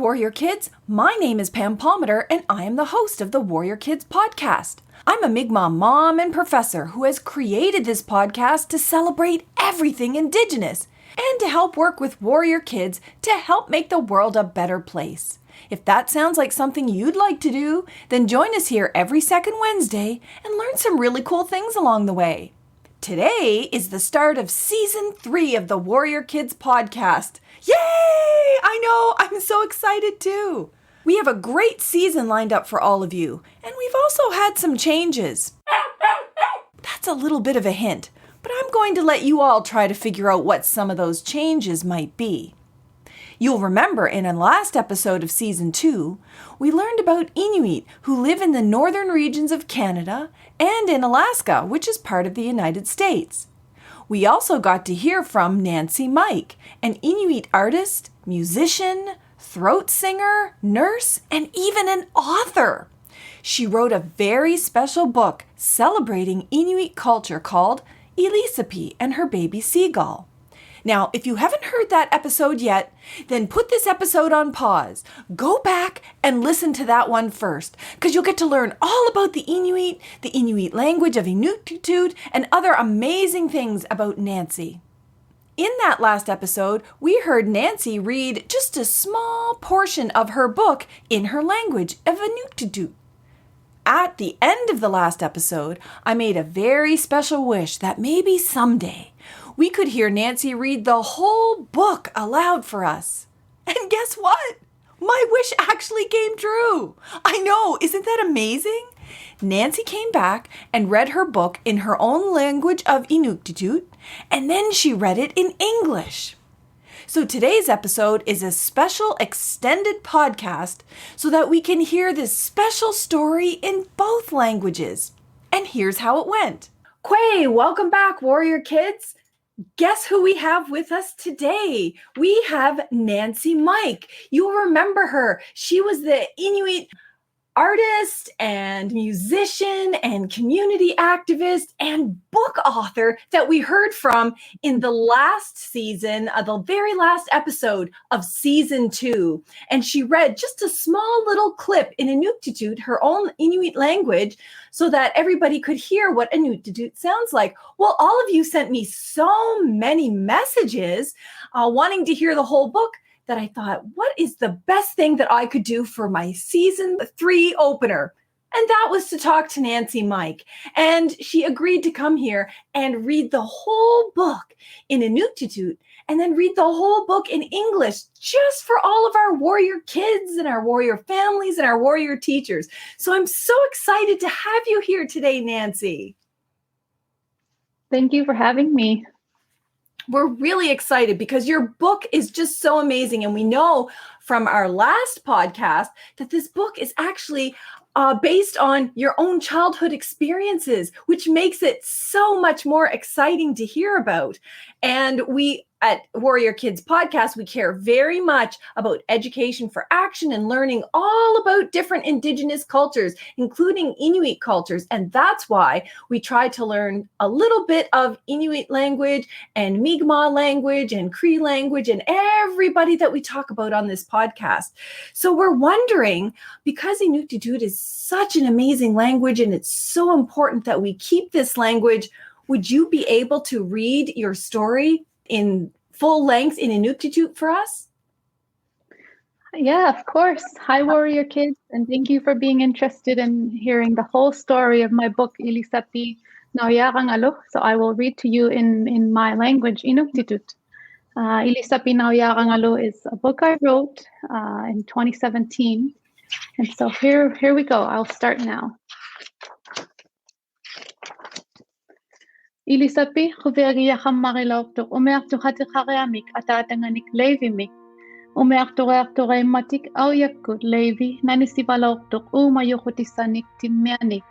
Warrior Kids. My name is Pam Palmater, and I am the host of the Warrior Kids podcast. I'm a Mi'kmaq mom and professor who has created this podcast to celebrate everything Indigenous and to help work with Warrior Kids to help make the world a better place. If that sounds like something you'd like to do, then join us here every second Wednesday and learn some really cool things along the way. Today is the start of Season 3 of the Warrior Kids podcast. Yay! I know, I'm so excited too. We have a great season lined up for all of you, and we've also had some changes. That's a little bit of a hint, but I'm going to let you all try to figure out what some of those changes might be. You'll remember in a last episode of Season 2, we learned about Inuit who live in the northern regions of Canada and in Alaska, which is part of the United States. We also got to hear from Nancy Mike, an Inuit artist, musician, throat singer, nurse, and even an author. She wrote a very special book celebrating Inuit culture called Elisapee and Her Baby Seagull. Now, if you haven't heard that episode yet, then put this episode on pause. Go back and listen to that one first, because you'll get to learn all about the Inuit language of Inuktitut, and other amazing things about Nancy. In that last episode, we heard Nancy read just a small portion of her book in her language of Inuktitut. At the end of the last episode, I made a very special wish that maybe someday we could hear Nancy read the whole book aloud for us. And guess what? My wish actually came true. I know, isn't that amazing? Nancy came back and read her book in her own language of Inuktitut, and then she read it in English. So today's episode is a special extended podcast so that we can hear this special story in both languages. And here's how it went. Kwei, welcome back, Warrior Kids. Guess who we have with us today? We have Nancy Mike. You'll remember her. She was the Inuit artist and musician and community activist and book author that we heard from in the last season, the very last episode of Season 2. And she read just a small little clip in Inuktitut, her own Inuit language, so that everybody could hear what Inuktitut sounds like. Well, all of you sent me so many messages wanting to hear the whole book that I thought, what is the best thing that I could do for my Season 3 opener? And that was to talk to Nancy Mike. And she agreed to come here and read the whole book in Inuktitut and then read the whole book in English just for all of our warrior kids and our warrior families and our warrior teachers. So I'm so excited to have you here today, Nancy. Thank you for having me. We're really excited because your book is just so amazing. And we know from our last podcast that this book is actually based on your own childhood experiences, which makes it so much more exciting to hear about. And we at Warrior Kids Podcast, we care very much about education for action and learning all about different Indigenous cultures, including Inuit cultures. And that's why we try to learn a little bit of Inuit language and Mi'kmaq language and Cree language and everybody that we talk about on this podcast. So we're wondering, because Inuktitut is such an amazing language and it's so important that we keep this language, would you be able to read your story in full length in Inuktitut for us? Yeah, of course. Hi, Warrior Kids, and thank you for being interested in hearing the whole story of my book, Elisapee Nauyarang Alo. So I will read to you in my language, Inuktitut. Elisapee Nauyarang Alo is a book I wrote in 2017. And so here we go. I'll start now. Elisapee Huveria Hamarilokto, Umerto Hatikaramik, Atatanganik Levimik, Umerto Matik, Auyakut Levi, Nanisibalokto, Umayokotisanik Timianik.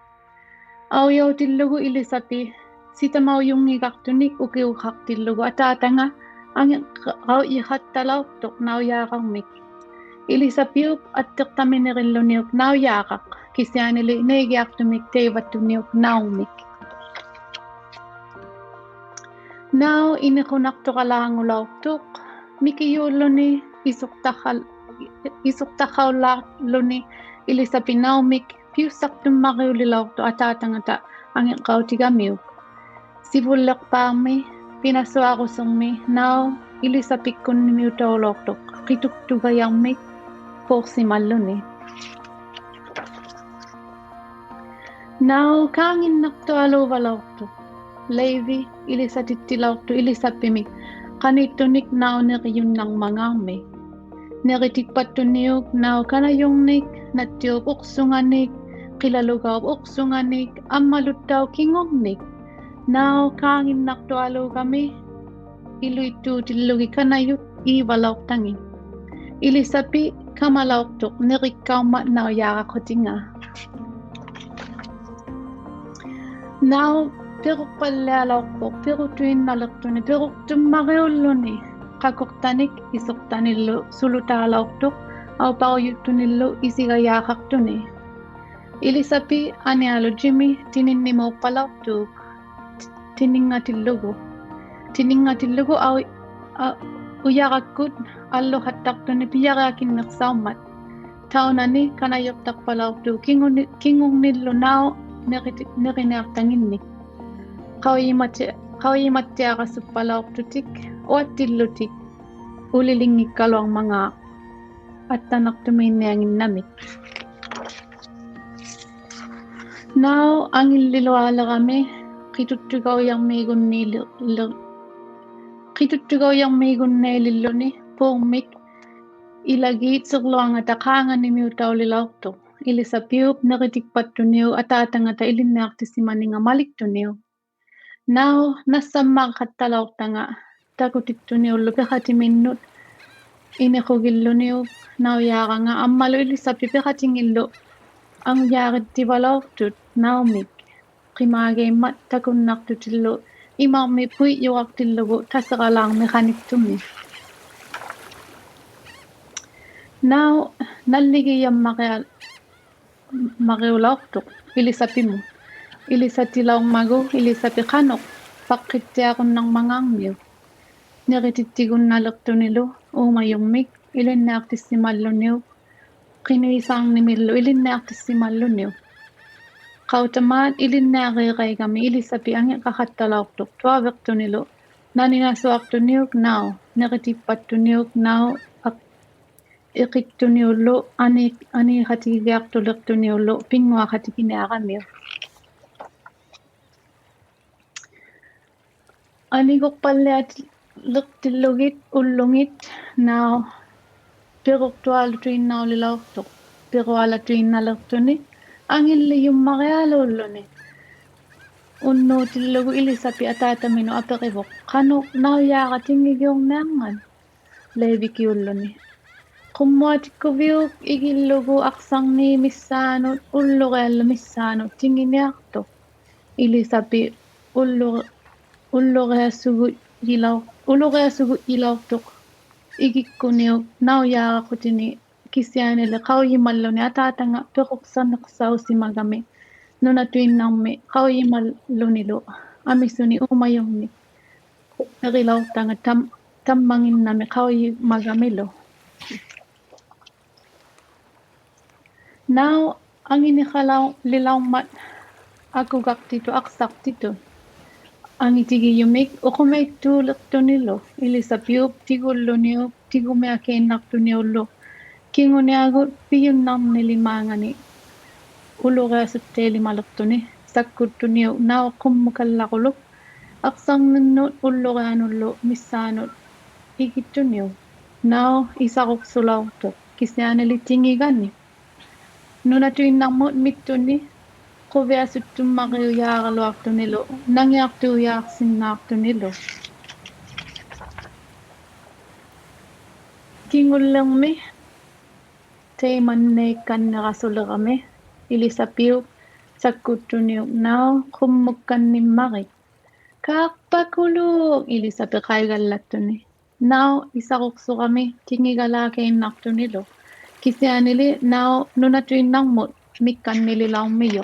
Auyotilugu Elisapee, Sitamau Yungigaktunik, Ukiuhaktilugu Atatanga, Ang Rauihatalokto, Nauyarangmik. Elisapee at Taminerilunik, Nauyarak, Kisianili Negiaktumik, Tevatuniuk, Naumik. Now, inikunak to kalahang ulautuk, mikiyuloni isuktakal isuqtaqaullarluni Elisapee naumik piussartummaqiulilortu ataatangata angiqqautigamiuk sivullerpaarmi pinassuarusermi nau Elisapikkunnimiutaulortoq qituktugajarmik poorsimalluni nau kaanginnartualuuvalortu Leivi Elisatittilortu Elisapimik qanittunik nau neriunnarmangaarmi neritikpattuniuk nau kanajungnik nattiup uqsunganik qilalugaup uqsunganik ammaluttau kingornik nau kaanginnartualuugami iluittuutillugi kanayut iivalortangi Elisapee kamalortuq nerikkauma nau yaaqaqotinga nau peruqpallialorpoq perutuinnalertuni peruqtummariulluni qakortanik isortanillu sulutaalortuq auparuyuttunillu isigayaaqartuni Elisapee anialu Jimmy tininnimuuqqalortuuk tiningatillugu au uyarakkut alluhattartuni piyariakinnersaummat taunani kanayertarpalortuuk kingurnillu nau nerineartanginnik qauyimattiaqassuppalortutik uattillutik ulilingikkaluarmangaa attanartumiinnianginnamik nau angilliluaalerami qituttugauyarmiigunneelilluni puurmik ilagiit serluangata qaanganimiutaulilortuq Elisapeeup neritikpattuniu ataatangata ilinniartissimaninga maliktuniu nau nassammaaqattalortanga takutittuniullu peqatiminnut inequgilluniup nauyaaranga ammalu Elisapee peqatingillu anguyaarittivalortut naumik qimaageimmat takunnartutillu imarmi pui'yuartillugu taseralaarmi qanittummi nau nalligiyammaqiulortuq Elisapimu Elisatilaormagu Elisapee qanoq paqqittiaqunnarmangaarmiu neritittigunnalertunilu uumayummik ilinniartissimalluniu qinuisaarnimillu ilinniartissimalluniu qautamaat ilinniariiqaigami Elisapee angiqqaqattalortuq tuavertunilu naninasuartuniuk nau neritippattuniuk nau iqittuniullu aniiqatigiartulertuniullu pinguaqatikiniaramiu aniguqpallialertillugit ullungit nau peruqtualutuinnaulilortuq perualatuinnalertuni angilliyummarialuulluni unnuutillugu Elisapee ataataminu aperivoq qanuq nauyaaqatingigiorniarngan leivikiulluni qummuatikkuviuk igillugu aqsarni missaanut ullureallu missaanut tinginiartuq Elisapee ullureasugu ilortuq igikkuniuk nauyaaqaqutini kisianile qauyimalluni ataatanga peruqsaneqsausimagami nunatuinnarmi qauyimallunilu amisuni umayurni erilortanga tammanginnami qauyimagamilu nau anginiqalilaummat akugaqtitu aqsartitu angitigiyumik uqumaittuulertunilu Elisapeeup tigulluniup tigumiakiinnartuniullu kinguniagut piyunnarnilimaangani ulureasutteelimalertuni sakkuttuniu nau qummukallaquluk aqsarninnut ullureanullu missaanut igittuniu nau isaruqsulortuq kisianili tingigani nunatuinnarmut mittuni quviasuttummariuyaaraluartunilu nangiartuuyaarsinnaartunilu kingullermi teimanneikkannerasulerami Elisapeeup sakkuttuniuq nau qummukkannimmari kaarpakuluuq Elisapee qaigallattuni nau isaruqsurami tingigalaakiinnartunilu kisianili nau nunatuinnarmut mikkannililaarmiyu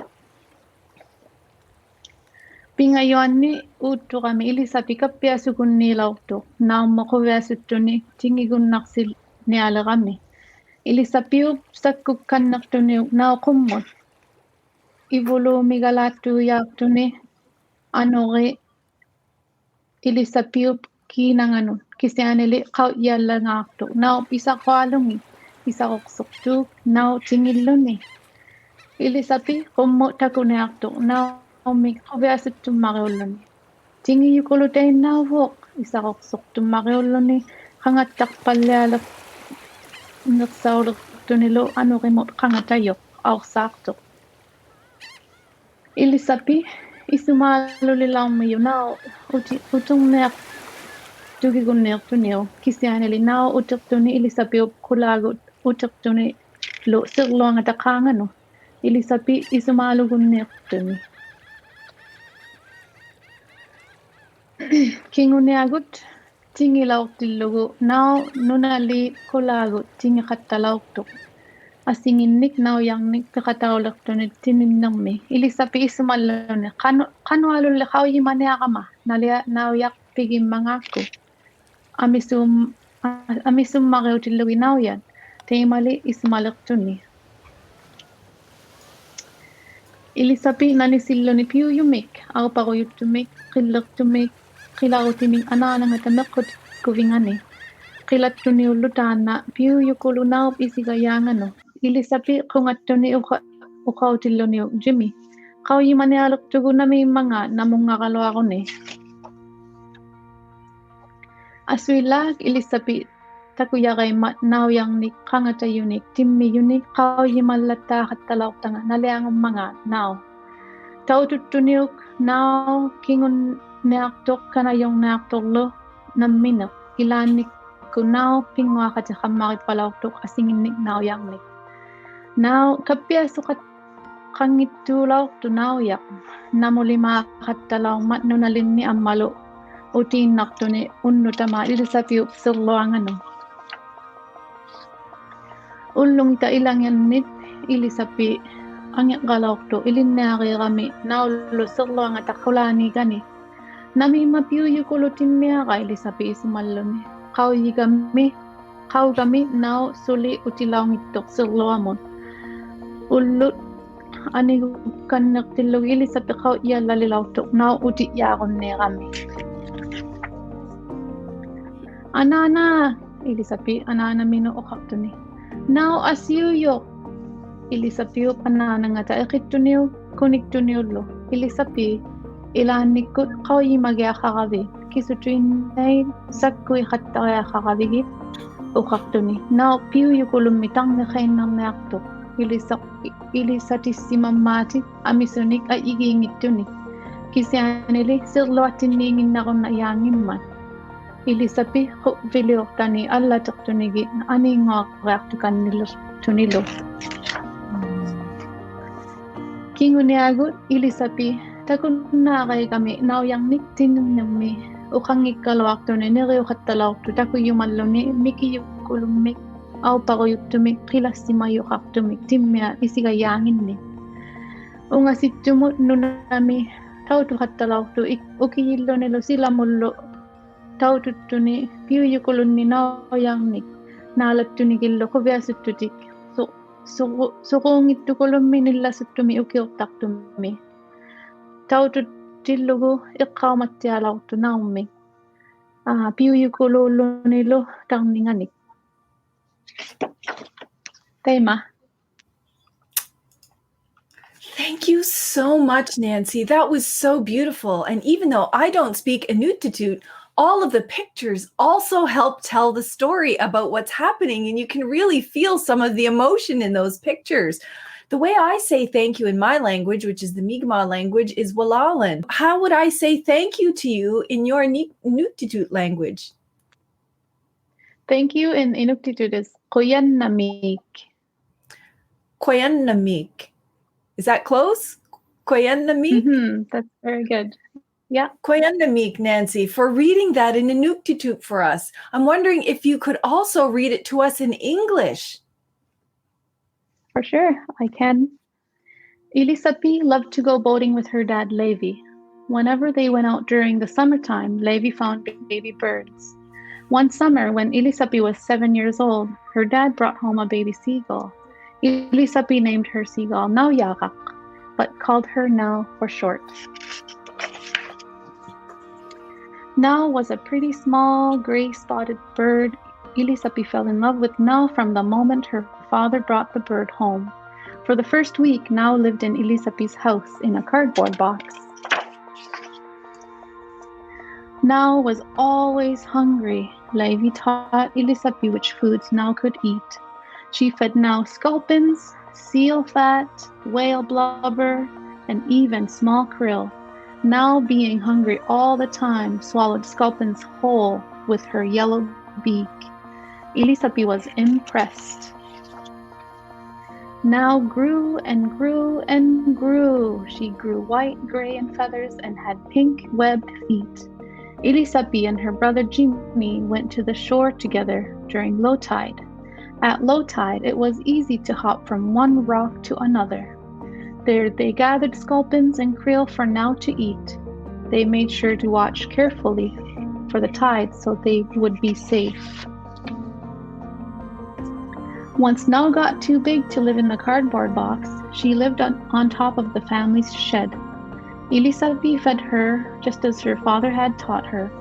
pingayuanni uuttuqami Elisapee kappiasukunniilortuq naumma quviasuttuni tingigunnarsil nialerami Elisapee sakkukkannertuniu naoqummut ivulumigalaattuyaaktuni anori Elisapee kiinanganut kisianili qau'iallangaartu naup isaqqualungi isaqoqsortuuk nau tingilluni Elisapee qummu takuniartu naumik quviasuttummariulluni tingiyukulutainnaavuoq isaqoqsortummariulluni qangattarpallialeq nersaulertunilu anurimut qangatayoq aorsaartoq Elisapee isumaalulilaarmiyu nau uturniaq tukigunniartuniu kisianili nau utertuni Elisapee kulaagut utertuni lu sirluangataqaanganu Elisapee isumaalugunniartuni kinguniagut tingilaortillugu nau nunali kulaagut tingiqattalaortuq asinginnik naujarnik peqataulertuni tininnermi Elisapee isumalluni qanualulli qauyimaniaqama nalia naujaq pigimmangaakku amissummariutillugi naujat teimali isumalertuni Elisapee nanisilluni piuyumik arparuyuttumik qillertumik qilarutimik anaanangata meqqut kuvingani qilattuniullu taanna piuyukulu naup isigayaanganu Elisapee qungattuni uqautilluniu Jimmy qauyimanialertugu namiimmanga namungaqaluaruni asuillaak Elisapee takuyaqaimmat naujarnik qangatayunik timmiyunik qauyimallattaaqattalaortanga naliangummanga nau taututtuniuk nau kingunniartoq kanajorniartorlu nammineq ilaannikku nau pinguaqati qammaripalaortoq asinginnik naujarnik nau kappiasuqat qangittuulaortu naujaq namulimaaqattalaormat nunalinni ammalu utiinnartuni unnutama Elisapee serluanganu ullungita ilangiannit Elisapee angeqalaortu ilinnaariqami naullu serluangataqulaanigani namimma piuyukulutimmiaqa Elisapee isumalluni qaugami nau suli utilaungittoq serluamun ullut anigukkannertillugi Elisapee qau'iallalilortuq nau utiyaaqunniiqami Anana Elisapee anana minu oqartuni nau asiuyoq Elisapee anaanangata eqittuniu kuniktuniullu Elisapee ilaannikkut qauyimagiaqaqavi kisutuinnai sakkuiqattariaqaqavigi oqartuni nau piuyukulummi tarneqainnarniartuq Elisatissimammaati amisunik aigiingittuni kisianili sirluattinniinginnaqunna yaangimmat Elisapee quviliortani allatertunigi aniingoaqartukannillertunilu kinguniagut Elisapee takunnaaqaigami naujarnik tinnermi uqanngikkaluartuni neriuqattalaortu takuyumalluni mikiyukkulummik auparuyuttumik qilassimayuqartumik timmia isigayaanginni ungasittumut nunami tautuqattalaortu ukiyillunilu silamullu taututtuni piuyukulunni naujarnik naalattunigillu quviasuttutik suquungittukulummi nillasuttumi ukiortartummi taututtillugu iqqaumattialaortu naummi piuyukulullunilu tarninganik Teima Thank you so much, Nancy. That was so beautiful. And even though I don't speak Inuktitut, all of the pictures also help tell the story about what's happening. And you can really feel some of the emotion in those pictures. The way I say thank you in my language, which is the Mi'kmaq language, is Walalan. How would I say thank you to you in your Inuktitut language? Thank you in Inuktitut is Qoyannamik. Qoyannamik. Is that close? Qoyannamik? Mm-hmm. That's very good. Yeah. Qoyannamik, Nancy, for reading that in Inuktitut for us. I'm wondering if you could also read it to us in English. For sure, I can. Elisapee loved to go boating with her dad, Levi. Whenever they went out during the summertime, Levi found baby birds. One summer, when Elisapee was 7 years old, her dad brought home a baby seagull. Elisapee named her seagull Nauyakak, but called her Nau for short. Nau was a pretty small, gray-spotted bird. Elisapee fell in love with Nau from the moment her father brought the bird home. For the first week, Nau lived in Elisapee's house in a cardboard box. Nau was always hungry. Levi taught Elisapee which foods Nau could eat. She fed Nau sculpins, seal fat, whale blubber, and even small krill. Nau, being hungry all the time, swallowed sculpins whole with her yellow beak. Elisapee was impressed. Nau grew and grew and grew. She grew white, gray, and feathers and had pink, webbed feet. Elisapee and her brother Jimmy went to the shore together during low tide. At low tide, it was easy to hop from one rock to another. There they gathered sculpins and krill for Nau to eat. They made sure to watch carefully for the tide so they would be safe. Once Nau got too big to live in the cardboard box, she lived on top of the family's shed. Elisapee fed her just as her father had taught her.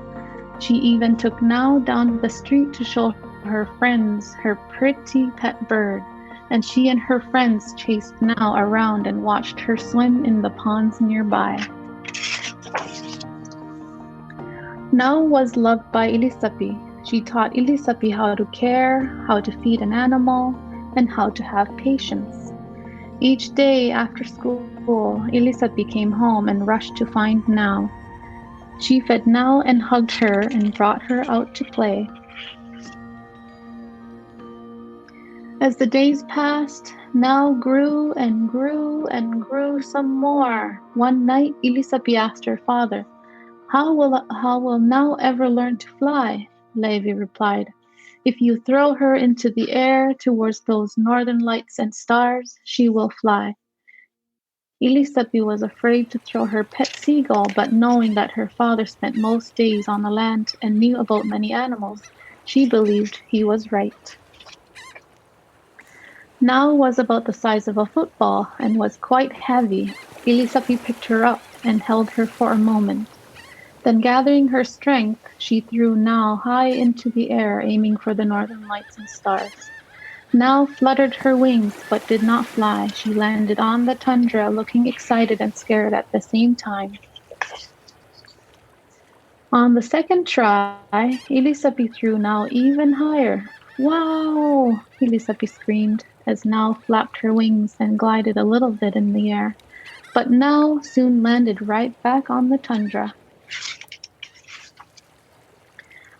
She even took Nau down the street to show her friends her pretty pet bird, and she and her friends chased Nau around and watched her swim in the ponds nearby. Nau was loved by Elisapee. She taught Elisapee how to care, how to feed an animal, and how to have patience. Each day after school, Elisapee came home and rushed to find Nau. She fed Nau and hugged her and brought her out to play. As the days passed, Nau grew and grew and grew some more. One night, Elisapee asked her father, How will Nau ever learn to fly?" Levi replied, "If you throw her into the air towards those northern lights and stars, she will fly." Elisapee was afraid to throw her pet seagull, but knowing that her father spent most days on the land and knew about many animals, she believed he was right. Nau was about the size of a football and was quite heavy. Elisapee picked her up and held her for a moment. Then gathering her strength, she threw Nau high into the air, aiming for the northern lights and stars. Nau fluttered her wings, but did not fly. She landed on the tundra, looking excited and scared at the same time. On the second try, Elisapee threw Nau even higher. "Wow!" Elisapee screamed as Nau flapped her wings and glided a little bit in the air. But Nau soon landed right back on the tundra.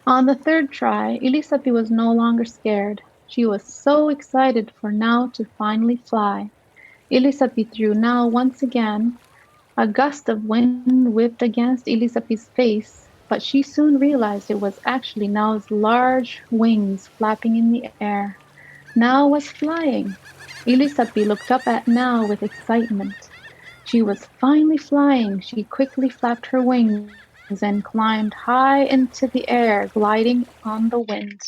On the third try, Elisapee was no longer scared. She was so excited for Nau to finally fly. Elisapee threw Nau once again. A gust of wind whipped against Elisapee's face, but she soon realized it was actually Nau's large wings flapping in the air. Nau was flying. Elisapee looked up at Nau with excitement. She was finally flying. She quickly flapped her wings and climbed high into the air, gliding on the wind.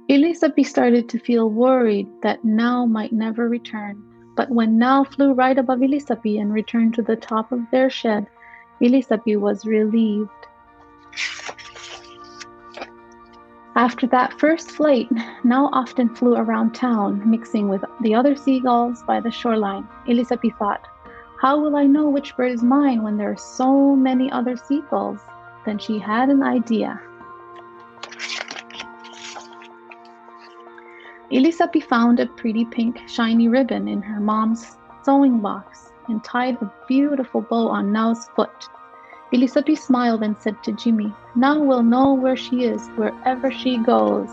Elisapee started to feel worried that Nau might never return. But when Nau flew right above Elisapee and returned to the top of their shed, Elisapee was relieved. After that first flight, Nau often flew around town, mixing with the other seagulls by the shoreline. Elisapee thought, "How will I know which bird is mine when there are so many other seagulls?" Then she had an idea. Elisapee found a pretty pink shiny ribbon in her mom's sewing box and tied a beautiful bow on Nau's foot. Elisapee smiled and said to Jimmy, "Nau will know where she is wherever she goes."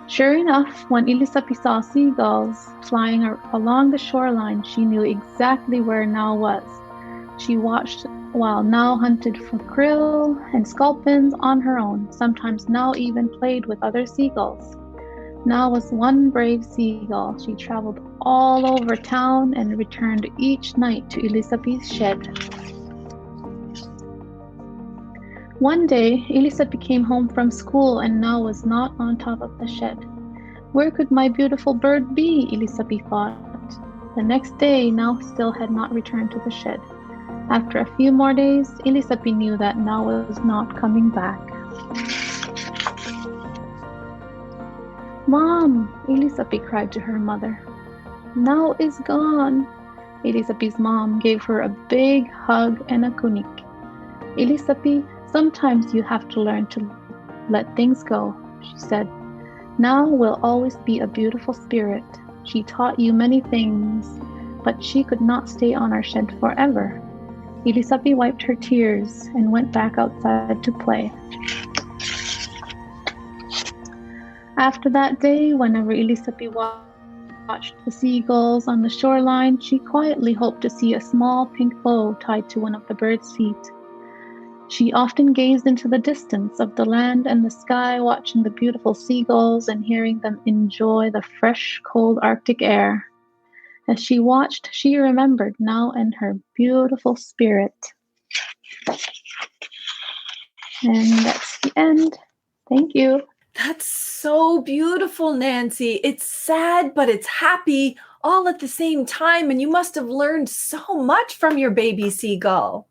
Sure enough, when Elisapee saw seagulls flying along the shoreline, she knew exactly where Nau was. She watched while Nau hunted for krill and sculpins on her own. Sometimes Nau even played with other seagulls. Nau was one brave seagull. She traveled all over town and returned each night to Elisapee's shed. One day, Elisapee came home from school and now was not on top of the shed. Where could my beautiful bird be? Elisapee thought. The next day, Now still had not returned to the shed. After a few more days, Elisapee knew that Now was not coming back. Mom, Elisapee cried to her mother. Now is gone. Elisapee's mom gave her a big hug and a kunik. Elisapee, sometimes you have to learn to let things go, she said. Now will always be a beautiful spirit. She taught you many things, but she could not stay on our shed forever. Elisapee wiped her tears and went back outside to play. After that day, whenever Elisapee watched the seagulls on the shoreline, she quietly hoped to see a small pink bow tied to one of the bird's feet. She often gazed into the distance of the land and the sky, watching the beautiful seagulls and hearing them enjoy the fresh, cold Arctic air. As she watched, she remembered Now and her beautiful spirit. And that's the end. Thank you. That's so beautiful, Nancy. It's sad, but it's happy all at the same time. And you must have learned so much from your baby seagull.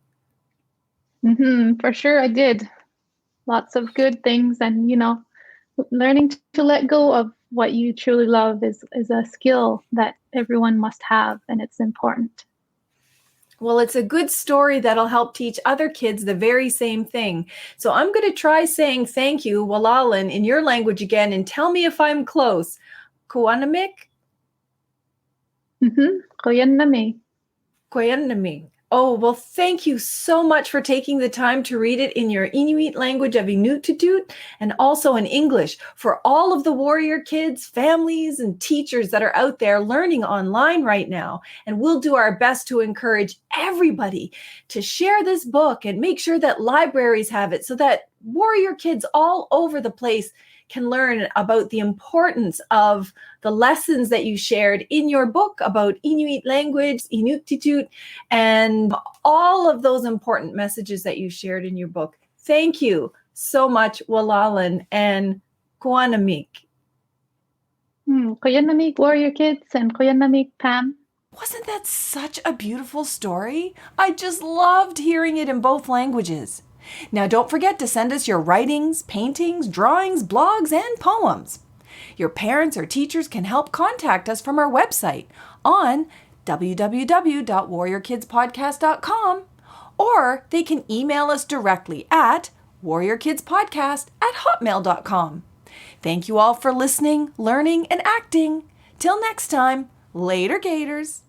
For sure I did. Lots of good things. And, learning to let go of what you truly love is a skill that everyone must have, and it's important. Well, it's a good story that'll help teach other kids the very same thing. So I'm going to try saying thank you, Walalan, in your language again, and tell me if I'm close. Kuanamik? Koyanami. Kuyanamik. Oh, well, thank you so much for taking the time to read it in your Inuit language of Inuktitut and also in English for all of the warrior kids, families, and teachers that are out there learning online right now. And we'll do our best to encourage everybody to share this book and make sure that libraries have it so that warrior kids all over the place can learn about the importance of the lessons that you shared in your book about Inuit language, Inuktitut, and all of those important messages that you shared in your book. Thank you so much, Walalan and Kuanamik. Koyanamik, warrior kids, and Koyanamik, Pam. Wasn't that such a beautiful story? I just loved hearing it in both languages. Now, don't forget to send us your writings, paintings, drawings, blogs, and poems. Your parents or teachers can help contact us from our website on www.warriorkidspodcast.com, or they can email us directly at warriorkidspodcast@hotmail.com. Thank you all for listening, learning, and acting. Till next time, later, Gators.